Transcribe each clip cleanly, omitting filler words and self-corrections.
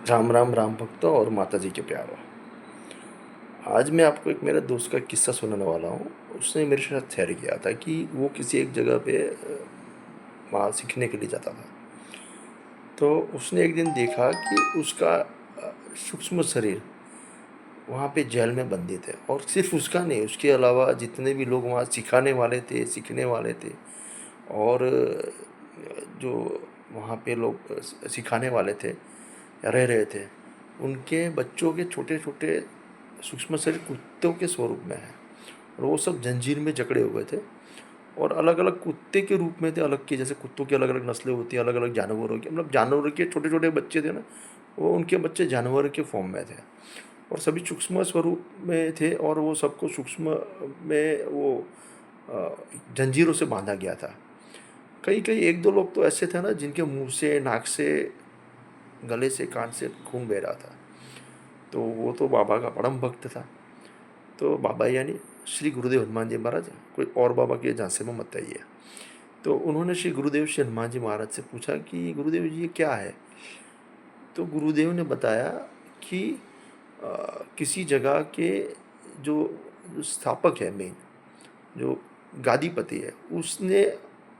राम राम राम भक्तों और माता जी के प्यारों। आज मैं आपको एक मेरे दोस्त का किस्सा सुनाने वाला हूँ। उसने मेरे साथ शेयर किया था कि वो किसी एक जगह पे वहाँ सीखने के लिए जाता था। तो उसने एक दिन देखा कि उसका सूक्ष्म शरीर वहाँ पे जेल में बंदी थे, और सिर्फ उसका नहीं, उसके अलावा जितने भी लोग वहाँ सिखाने वाले थे, सीखने वाले थे, और जो वहाँ पे लोग सिखाने वाले थे या रह रहे थे, उनके बच्चों के छोटे छोटे सूक्ष्म शरीर कुत्तों के स्वरूप में है। और वो सब जंजीर में जकड़े हुए थे, और अलग अलग कुत्ते के रूप में थे, अलग के, जैसे कुत्तों की अलग अलग नस्लें होती हैं, अलग अलग जानवरों की, मतलब जानवरों के छोटे छोटे बच्चे थे ना, वो उनके बच्चे जानवर के फॉर्म में थे, और सभी सूक्ष्म स्वरूप में थे, और वो सबको सूक्ष्म में वो जंजीरों से बांधा गया था। कई कई एक दो लोग तो ऐसे थे ना, जिनके मुंह से, नाक से, गले से, कान से खून बह रहा था। तो वो तो बाबा का परम भक्त था। तो बाबा यानी श्री गुरुदेव हनुमान जी महाराज, कोई और बाबा के झांसे में मत आइए। तो उन्होंने श्री गुरुदेव श्री हनुमान जी महाराज से पूछा कि गुरुदेव जी ये क्या है। तो गुरुदेव ने बताया कि किसी जगह के जो जो स्थापक है, मेन जो गादीपति है, उसने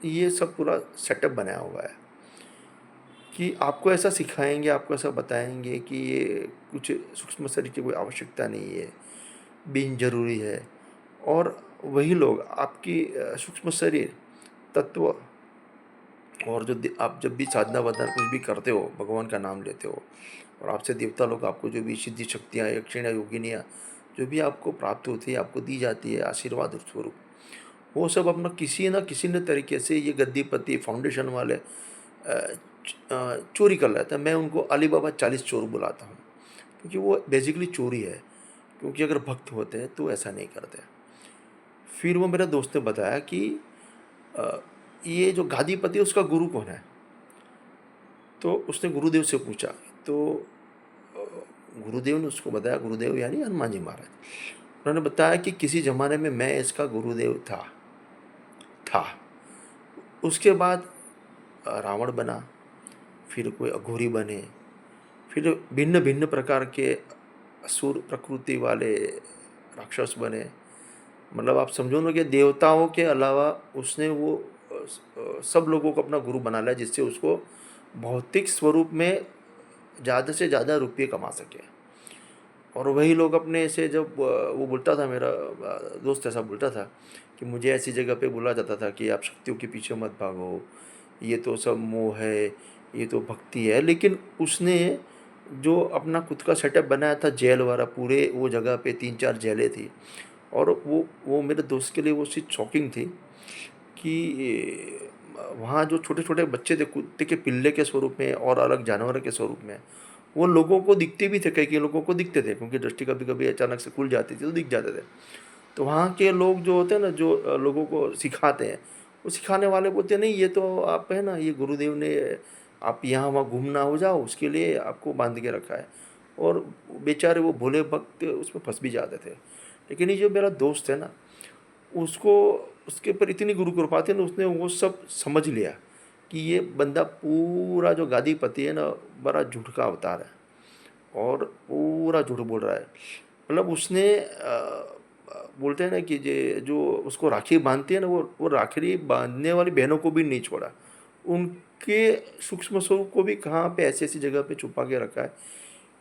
ये सब पूरा सेटअप बनाया हुआ है कि आपको ऐसा सिखाएंगे, आपको ऐसा बताएंगे कि ये कुछ सूक्ष्म शरीर की कोई आवश्यकता नहीं है, बिन जरूरी है। और वही लोग आपकी सूक्ष्म शरीर तत्व, और जो आप जब भी साधना वाधना कुछ भी करते हो, भगवान का नाम लेते हो, और आपसे देवता लोग आपको जो भी सिद्धि शक्तियाँ, यक्षिणा, योगिनियाँ जो भी आपको प्राप्त होती है, आपको दी जाती है आशीर्वाद स्वरूप, वो सब अपना किसी न किसी न तरीके से ये गद्दीपति फाउंडेशन वाले चोरी कर लेते हैं। मैं उनको अली बाबा 40 चोर बुलाता हूँ, क्योंकि वो बेसिकली चोरी है। क्योंकि अगर भक्त होते हैं तो ऐसा नहीं करते। फिर वो मेरे दोस्त ने बताया कि अ, ये जो गादीपति है उसका गुरु कौन है। तो उसने गुरुदेव से पूछा। तो अ, गुरुदेव ने उसको बताया, गुरुदेव यानी हनुमान जी महाराज। उन्होंने बताया कि किसी ज़माने में मैं इसका गुरुदेव था। उसके बाद रावण बना, फिर कोई अघोरी बने, फिर भिन्न भिन्न प्रकार के असुर प्रकृति वाले राक्षस बने। मतलब आप समझो ना कि देवताओं के अलावा उसने वो सब लोगों को अपना गुरु बना लिया, जिससे उसको भौतिक स्वरूप में ज़्यादा से ज़्यादा रुपये कमा सके। और वही लोग अपने से, जब वो बोलता था, मेरा दोस्त ऐसा बोलता था कि मुझे ऐसी जगह पे बोला जाता था कि आप शक्तियों के पीछे मत भागो, ये तो सब मोह है, ये तो भक्ति है। लेकिन उसने जो अपना खुद का सेटअप बनाया था जेल वाला, पूरे वो जगह पे 3-4 जेलें थी, और वो मेरे दोस्त के लिए वो चीज़ शॉकिंग थी कि वहाँ जो छोटे छोटे बच्चे थे, कुत्ते के पिल्ले के स्वरूप में और अलग जानवर के स्वरूप में, वो लोगों को दिखते भी थे, कई कई लोगों को दिखते थे, क्योंकि दृष्टि कभी कभी अचानक से खुल जाती थी तो दिख जाते थे। तो वहाँ के लोग जो होते हैं ना, जो लोगों को सिखाते हैं, वो सिखाने वाले बोलते हैं, नहीं ये तो आप है ना, ये गुरुदेव ने, आप यहाँ वहाँ घूम ना हो जाओ उसके लिए आपको बांध के रखा है। और बेचारे वो भोले भक्त उसमें फंस भी जाते थे। लेकिन ये जो मेरा दोस्त है ना, उसको, उसके ऊपर इतनी गुरु कृपा थी ना, उसने वो सब समझ लिया कि ये बंदा पूरा जो गादीपति है ना, बड़ा झूठ का अवतार है, और पूरा झूठ बोल रहा है। मतलब उसने बोलते हैं ना कि जे जो उसको राखी बांधती है ना, वो राखी बांधने वाली बहनों को भी नहीं छोड़ा। उनके सूक्ष्म स्वरूप को भी कहाँ पे ऐसी ऐसी जगह पे छुपा के रखा है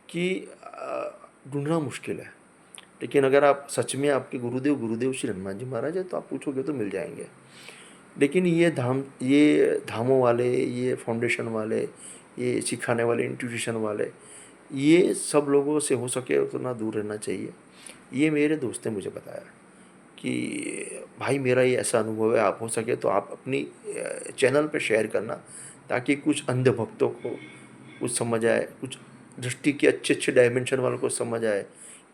कि ढूंढना मुश्किल है। लेकिन अगर आप सच में, आपके गुरुदेव गुरुदेव श्री हनुमान जी महाराज है, तो आप पूछोगे तो मिल जाएंगे। लेकिन ये धामों वाले, ये फाउंडेशन वाले, ये सिखाने वाले इंस्टीट्यूशन वाले, ये सब लोगों से हो सके उतना दूर रहना चाहिए। ये मेरे दोस्त ने मुझे बताया कि भाई मेरा ये ऐसा अनुभव है, आप हो सके तो आप अपनी चैनल पे शेयर करना, ताकि कुछ अंध भक्तों को कुछ समझ आए, कुछ दृष्टि के अच्छे अच्छे डायमेंशन वालों को समझ आए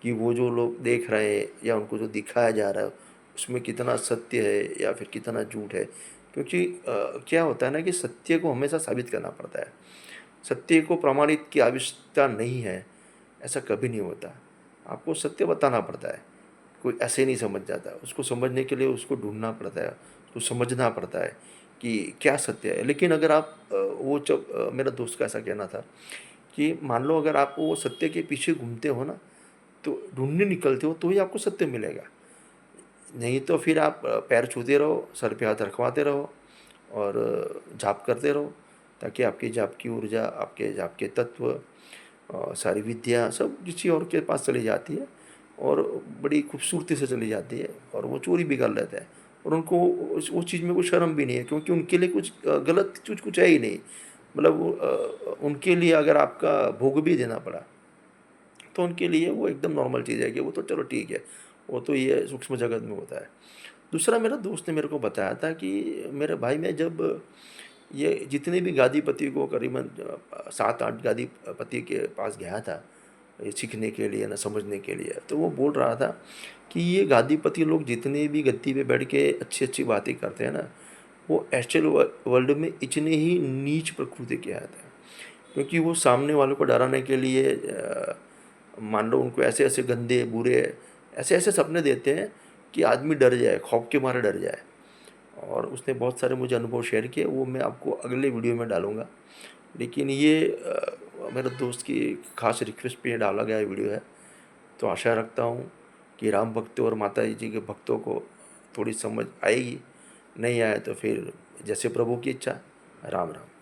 कि वो जो लोग देख रहे हैं या उनको जो दिखाया जा रहा है, उसमें कितना सत्य है या फिर कितना झूठ है। क्योंकि क्या होता है ना कि सत्य को हमेशा साबित करना पड़ता है। सत्य को प्रमाणित की आवश्यकता नहीं है, ऐसा कभी नहीं होता। आपको सत्य बताना पड़ता है। कोई ऐसे नहीं समझ जाता, उसको समझने के लिए उसको ढूंढना पड़ता है, उसको समझना पड़ता है कि क्या सत्य है। लेकिन अगर आप वो, जब मेरा दोस्त का ऐसा कहना था कि मान लो अगर आप वो सत्य के पीछे घूमते हो ना, तो ढूँढने निकलते हो तो ही आपको सत्य मिलेगा। नहीं तो फिर आप पैर छूते रहो, सर पे हाथ रखवाते रहो और जाप करते रहो, ताकि आपकी जाप की ऊर्जा, आपके जाप के तत्व, सारी विद्या सब किसी और के पास चली जाती है और बड़ी खूबसूरती से चली जाती है और वो चोरी भी कर लेते हैं। और उनको उस चीज़ में कोई शर्म भी नहीं है, क्योंकि उनके लिए कुछ गलत चीज़ कुछ है ही नहीं। मतलब वो उनके लिए अगर आपका भोग भी देना पड़ा, तो उनके लिए वो एकदम नॉर्मल चीज़ है कि वो तो चलो ठीक है, वो तो ये सूक्ष्म जगत में होता है। दूसरा, मेरा दोस्त ने मेरे को बताया था कि मेरे भाई, मैं जब ये जितने भी गादीपति को करीबन 7-8 गादीपति के पास गया था, ये सीखने के लिए ना, समझने के लिए, तो वो बोल रहा था कि ये गादीपति लोग जितने भी गद्दी पे बैठ के अच्छी-अच्छी बातें करते हैं ना, वो एक्चुअल वर्ल्ड में इतने ही नीच प्रकृति के आते हैं। क्योंकि वो सामने वालों को डराने के लिए मान लो उनको ऐसे-ऐसे गंदे, बुरे, ऐसे-ऐसे सपने देते हैं कि आदमी डर जाए, खौफ के मारे डर जाए। और उसने बहुत सारे मुझे अनुभव शेयर किए, वो मैं आपको अगले वीडियो में डालूँगा। लेकिन ये मेरे दोस्त की ख़ास रिक्वेस्ट पे डाला गया वीडियो है। तो आशा रखता हूँ कि राम भक्तों और माता जी के भक्तों को थोड़ी समझ आएगी। नहीं आए तो फिर जैसे प्रभु की इच्छा। राम राम।